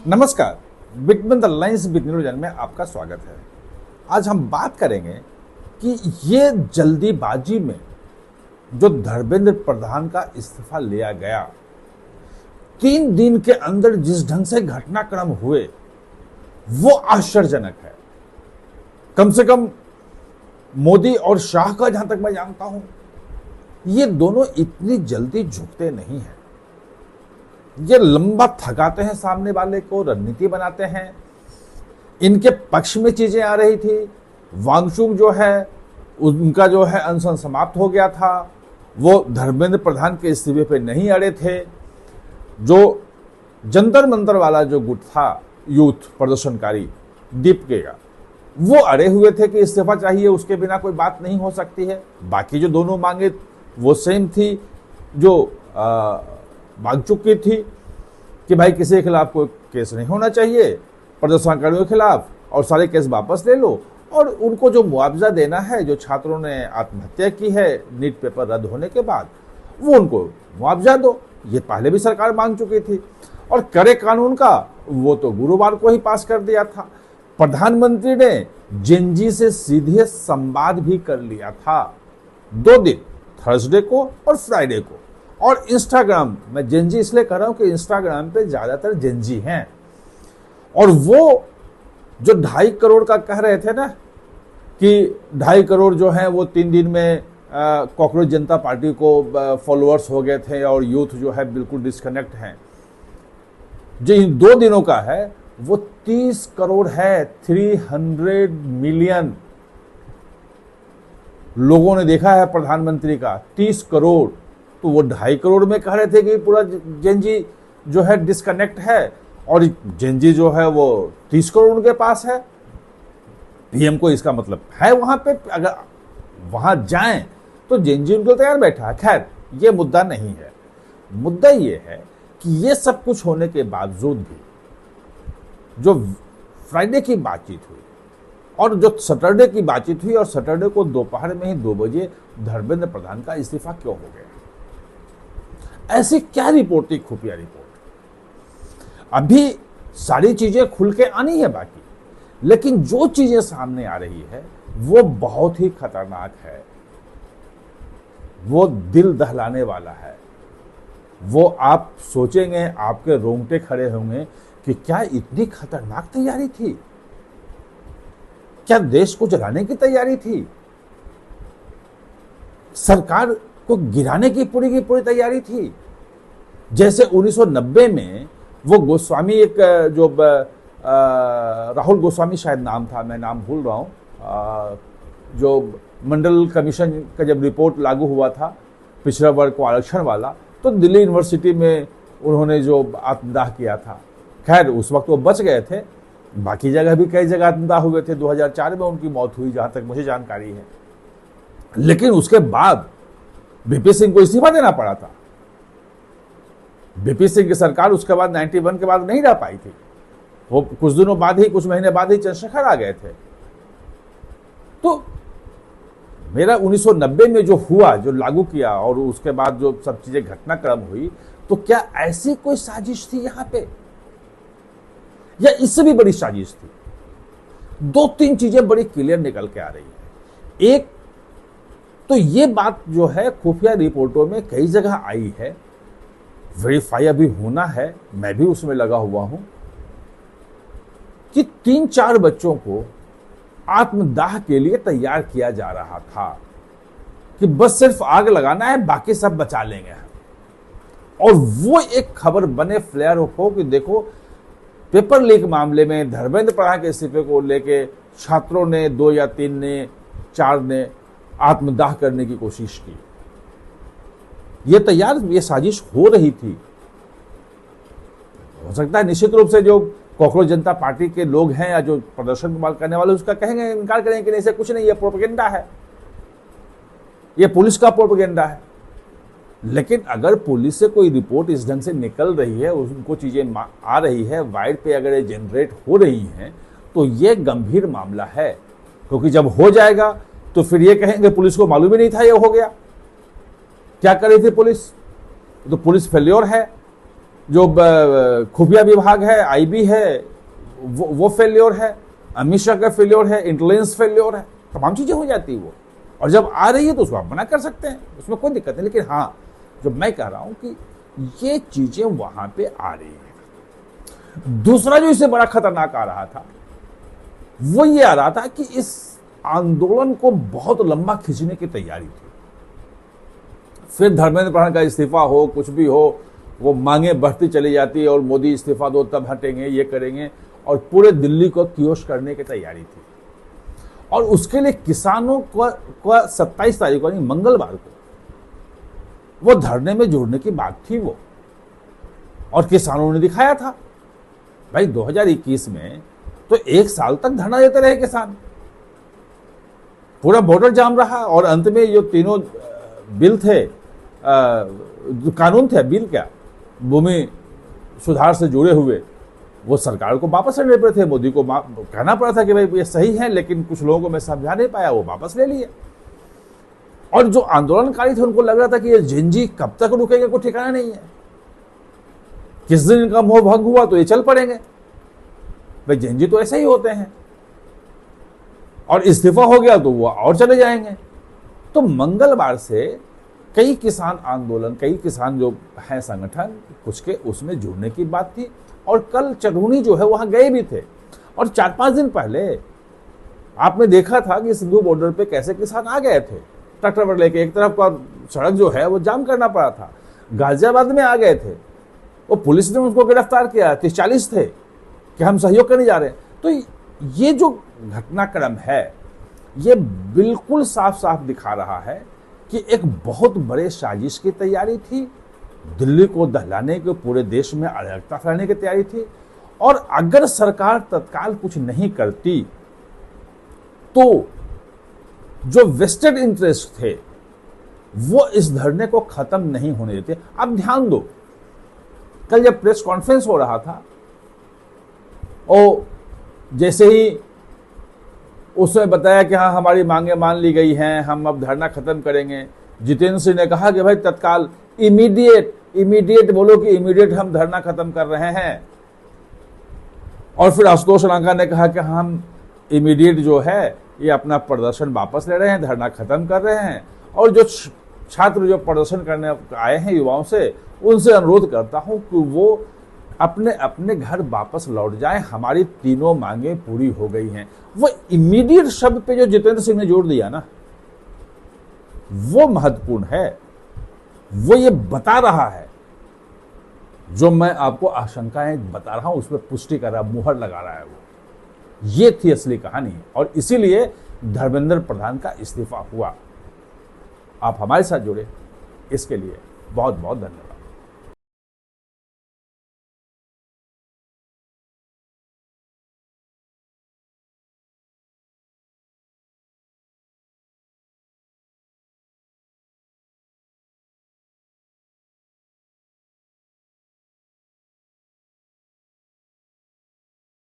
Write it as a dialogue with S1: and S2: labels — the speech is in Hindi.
S1: नमस्कार, between the lines with Neeraj में आपका स्वागत है। आज हम बात करेंगे कि ये जल्दीबाजी में जो धर्मेंद्र प्रधान का इस्तीफा लिया गया, 3 दिन के अंदर जिस ढंग से घटनाक्रम हुए वो आश्चर्यजनक है। कम से कम मोदी और शाह का जहां तक मैं जानता हूं, ये दोनों इतनी जल्दी झुकते नहीं हैं। ये लंबा थकाते हैं सामने वाले को, रणनीति बनाते हैं। इनके पक्ष में चीजें आ रही थी। वांगचुक जो है उनका जो है अनशन समाप्त हो गया था, वो धर्मेंद्र प्रधान के इस्तीफे पे नहीं अड़े थे। जो जंतर मंतर वाला जो गुट था, यूथ प्रदर्शनकारी दीप का, वो अड़े हुए थे कि इस्तीफा चाहिए, उसके बिना कोई बात नहीं हो सकती है। बाकी जो दोनों मांगे वो सेम थी, जो वांगचुक की थी कि भाई किसी के खिलाफ कोई केस नहीं होना चाहिए, प्रदर्शनकारियों के खिलाफ, और सारे केस वापस ले लो, और उनको जो मुआवजा देना है, जो छात्रों ने आत्महत्या की है नीट पेपर रद्द होने के बाद, वो उनको मुआवजा दो। ये पहले भी सरकार मांग चुकी थी। और करे कानून का वो तो गुरुवार को ही पास कर दिया था। प्रधानमंत्री ने जेनजी से सीधे संवाद भी कर लिया था 2 दिन, थर्सडे को और फ्राइडे को। और इंस्टाग्राम, मैं जेनजी इसलिए कर रहा हूं कि इंस्टाग्राम पे ज्यादातर जेनजी हैं, और वो जो 2.5 करोड़ का कह रहे थे ना कि 2.5 करोड़ जो है वो 3 दिन में कॉकरोच जनता पार्टी को फॉलोअर्स हो गए थे और यूथ जो है बिल्कुल डिस्कनेक्ट हैं, जो इन 2 दिनों का है वो 30 करोड़ है। 300 मिलियन लोगों ने देखा है प्रधानमंत्री का, 30 करोड़। तो वो 2.5 करोड़ में कह रहे थे कि पूरा जेनजी जो है डिस्कनेक्ट है, और जेनजी जो है वो 30 करोड़ उनके पास है। पीएम को इसका मतलब है वहां पे, अगर वहां जाएं तो जेनजी उनको तैयार बैठा है। खैर, ये मुद्दा नहीं है। मुद्दा ये है कि ये सब कुछ होने के बावजूद भी जो फ्राइडे की बातचीत हुई और जो सैटरडे की बातचीत हुई, और सैटरडे को दोपहर में ही 2 बजे धर्मेंद्र प्रधान का इस्तीफा क्यों हो गया? ऐसी क्या रिपोर्ट थी, खुफिया रिपोर्ट? अभी सारी चीजें खुल के आनी है बाकी, लेकिन जो चीजें सामने आ रही है वो बहुत ही खतरनाक है। वो दिल दहलाने वाला है। वो आप सोचेंगे, आपके रोंगटे खड़े होंगे कि क्या इतनी खतरनाक तैयारी थी? क्या देश को जलाने की तैयारी थी? सरकार को गिराने की पूरी तैयारी थी? जैसे 1990 में वो गोस्वामी, एक जो राहुल गोस्वामी शायद नाम था, मैं नाम भूल रहा हूं, जो मंडल कमीशन का जब रिपोर्ट लागू हुआ था पिछड़ा वर्ग को आरक्षण वाला, तो दिल्ली यूनिवर्सिटी में उन्होंने जो आत्मदाह किया था। खैर, उस वक्त वो बच गए थे, बाकी जगह भी कई जगह आत्मदाह हुए थे। 2004 में उनकी मौत हुई, जहां तक मुझे जानकारी है। लेकिन उसके बाद वीपी सिंह को इस्तीफा देना पड़ा था। वीपी सिंह की सरकार उसके बाद 91 के बाद नहीं रह पाई थी। वो कुछ दिनों बाद ही, कुछ महीने बाद ही चंद्रशेखर आ गए थे। तो मेरा 1990 में जो हुआ, जो लागू किया, और उसके बाद जो सब चीजें घटनाक्रम हुई, तो क्या ऐसी कोई साजिश थी यहां पे, या इससे भी बड़ी साजिश थी? 2-3 चीजें बड़ी क्लियर निकल के आ रही है। एक तो ये बात जो है खुफिया रिपोर्टों में कई जगह आई है, वेरीफाई अभी होना है, मैं भी उसमें लगा हुआ हूं, कि 3-4 बच्चों को आत्मदाह के लिए तैयार किया जा रहा था कि बस सिर्फ आग लगाना है, बाकी सब बचा लेंगे। और वो एक खबर बने, फ्लेयर हो कि देखो पेपर लीक मामले में धर्मेंद्र प्रधान के इस्तीफे को लेके छात्रों ने 2 या 3 ने 4 ने आत्मदाह करने की कोशिश की। ये साजिश हो रही थी। हो सकता है निश्चित रूप से जो कॉकरोच जनता पार्टी के लोग हैं या जो प्रदर्शन करने वाले उसका कहेंगे, इनकार करेंगे कि नहीं, ऐसे कुछ नहीं, ये प्रोपेगेंडा है, ये पुलिस का प्रोपेगेंडा है। लेकिन अगर पुलिस से कोई रिपोर्ट इस ढंग से निकल रही है, उनको चीजें आ रही है, वाइड पे अगर ये जनरेट हो रही हैं, तो ये गंभीर मामला है। क्योंकि जब हो जाएगा तो फिर ये कहेंगे पुलिस को मालूम ही नहीं था ये हो गया। क्या कर रही थी पुलिस? तो पुलिस फेल्योर है। जो खुफिया विभाग है, आईबी है, वो फेल्योर है, अमित शाह का फेल्योर है, इंटेलिजेंस फेल्योर है, तमाम चीजें हो जाती है वो। और जब आ रही है तो उसको आप मना कर सकते हैं, उसमें कोई दिक्कत नहीं। लेकिन हाँ, जो मैं कह रहा हूं कि ये चीजें वहां पे आ रही है। दूसरा जो इससे बड़ा खतरनाक आ रहा था वो ये आ रहा था कि इस आंदोलन को बहुत लंबा खींचने की तैयारी थी। फिर धर्मेंद्र प्रधान का इस्तीफा हो, कुछ भी हो, वो मांगे बढ़ती चली जाती है और मोदी इस्तीफा दो तब हटेंगे, ये करेंगे, और पूरे दिल्ली को कियोश करने की तैयारी थी। और उसके लिए किसानों को 27 तारीख को यानी मंगलवार को वो धरने में जुड़ने की बात थी वो, और किसानों ने दिखाया था। भाई 2021 में तो 1 साल तक धरना देते रहे किसान, पूरा बॉर्डर जाम रहा, और अंत में जो तीनों बिल थे, कानून थे, बिल क्या, भूमि सुधार से जुड़े हुए, वो सरकार को वापस लेने पड़े थे। मोदी को कहना पड़ा था कि भाई ये सही है, लेकिन कुछ लोगों को मैं समझा नहीं पाया, वो वापस ले लिए। और जो आंदोलनकारी थे उनको लग रहा था कि ये जिंजी कब तक रुकेगा, कोई ठिकाना नहीं है, किस दिन इनका मोह भंग हुआ तो ये चल पड़ेंगे। भाई जिंजी तो ऐसे ही होते हैं, और इस्तीफा हो गया तो वो और चले जाएंगे। तो मंगलवार से कई किसान आंदोलन, कई किसान जो हैं संगठन, कुछ के उसमें जुड़ने की बात थी। और कल चरहुनी जो है वहां गए भी थे, और 4-5 दिन पहले आपने देखा था कि सिंधु बॉर्डर पे कैसे किसान आ गए थे ट्रैक्टर पर लेके। एक तरफ का सड़क जो है वो जाम करना पड़ा था, गाजियाबाद में आ गए थे, वो पुलिस ने उसको गिरफ्तार किया, 30-40 थे कि हम सहयोग करने जा रहे हैं। तो ये जो घटनाक्रम है ये बिल्कुल साफ साफ दिखा रहा है कि एक बहुत बड़े साजिश की तैयारी थी, दिल्ली को दहलाने के, पूरे देश में अराजकता फैलाने की तैयारी थी। और अगर सरकार तत्काल कुछ नहीं करती तो जो वेस्टेड इंटरेस्ट थे वो इस धरने को खत्म नहीं होने देते। अब ध्यान दो, कल जब प्रेस कॉन्फ्रेंस हो रहा था और जैसे ही उसने बताया कि हाँ हमारी मांगे मान ली गई हैं, हम अब धरना खत्म करेंगे, जितेंद्र सिंह ने कहा कि भाई तत्काल इमीडिएट बोलो कि इमीडिएट हम धरना खत्म कर रहे हैं। और फिर आशुतोष लंका ने कहा कि हम इमीडिएट जो है ये अपना प्रदर्शन वापस ले रहे हैं, धरना खत्म कर रहे हैं। और जो छात्र जो प्रदर्शन करने आए हैं युवाओं से, उनसे अनुरोध करता हूं कि वो अपने अपने घर वापस लौट जाएं, हमारी तीनों मांगे पूरी हो गई हैं। वो इमीडिएट शब्द पे जो जितेंद्र सिंह ने जोर दिया ना, वो महत्वपूर्ण है। वो ये बता रहा है, जो मैं आपको आशंकाएं बता रहा हूं उसमें पुष्टि कर रहा, मुहर लगा रहा है। वो ये थी असली कहानी, और इसीलिए धर्मेंद्र प्रधान का इस्तीफा हुआ। आप हमारे साथ जुड़े, इसके लिए बहुत बहुत धन्यवाद।